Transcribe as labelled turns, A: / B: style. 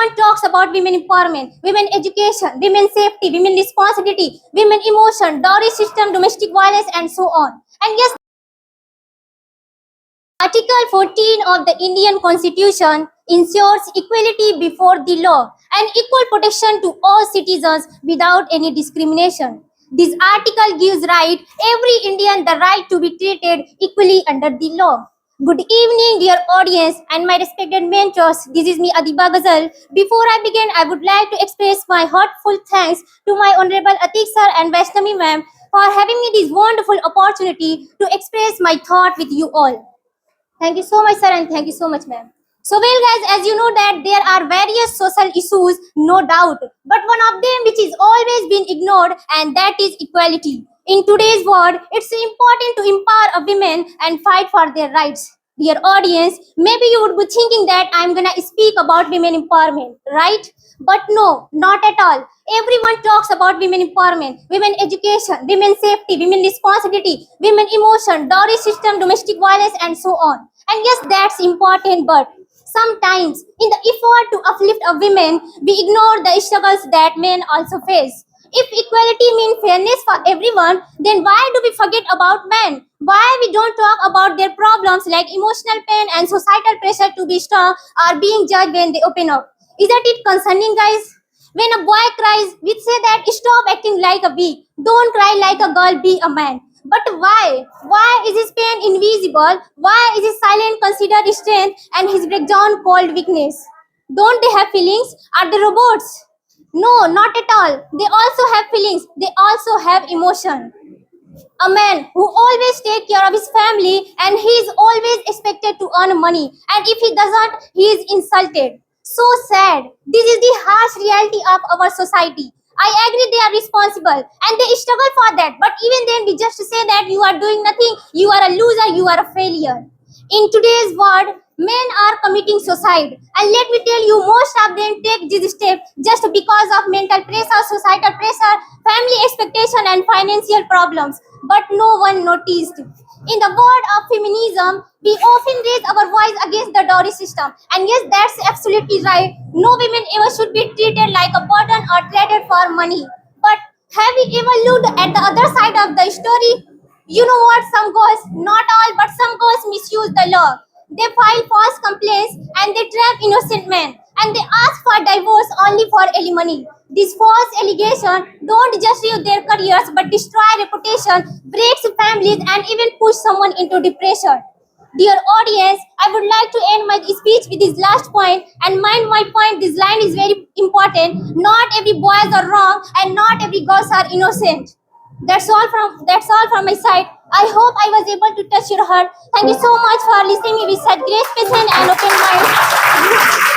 A: Everyone talks about women empowerment, women education, women safety, women responsibility, women emotion, dowry system, domestic violence, and so on. And yes, Article 14 of the Indian Constitution ensures equality before the law and equal protection to all citizens without any discrimination. This article gives right every Indian the right to be treated equally under the law. Good evening, dear audience and my respected mentors. This is me, Adiba Ghazal. Before I begin, I would like to express my heartfelt thanks to my Honorable Atik sir and Vaishnavi ma'am for having me this wonderful opportunity to express my thought with you all. Thank you so much, sir, and thank you so much, ma'am. So, well, guys, as you know that there are various social issues, no doubt, but one of them which is always been ignored, and that is equality. In today's world, it's important to empower a women and fight for their rights. Dear audience, maybe you would be thinking that I'm gonna speak about women empowerment, right? But no, not at all. Everyone talks about women empowerment, women education, women safety, women responsibility, women emotion, dowry system, domestic violence, and so on. And yes, that's important, but sometimes in the effort to uplift a women, we ignore the struggles that men also face. If equality means fairness for everyone, then why do we forget about men? Why we don't talk about their problems like emotional pain and societal pressure to be strong or being judged when they open up? Isn't it concerning, guys? When a boy cries, we say that stop acting like a bee. Don't cry like a girl, be a man. But why? Why is his pain invisible? Why is his silence considered strength and his breakdown called weakness? Don't they have feelings? Are they robots? No, not at all. They also have feelings. They also have emotion. A man who always take care of his family and he is always expected to earn money, and if he doesn't, he is insulted. So sad. This is the harsh reality of our society. I agree they are responsible and they struggle for that, but even then we just say that you are doing nothing, you are a loser, you are a failure. In today's world, men are committing suicide, and let me tell you, most of them take this step just because of mental pressure, societal pressure, family expectation, and financial problems. But no one noticed. In the world of feminism, we often raise our voice against the dowry system. And yes, that's absolutely right. No women ever should be treated like a burden or traded for money. But have we ever looked at the other side of the story? You know what? Some girls, not all, but some girls misuse the law. They file false complaints and they trap innocent men. And they ask for divorce only for alimony. These false allegations don't just ruin their careers but destroy reputation, breaks families, and even push someone into depression. Dear audience, I would like to end my speech with this last point, and mind my point, this line is very important. Not every boys are wrong and not every girls are innocent. That's all from my side. I hope I was able to touch your heart. Thank you so much for listening me with such great patience and open mind.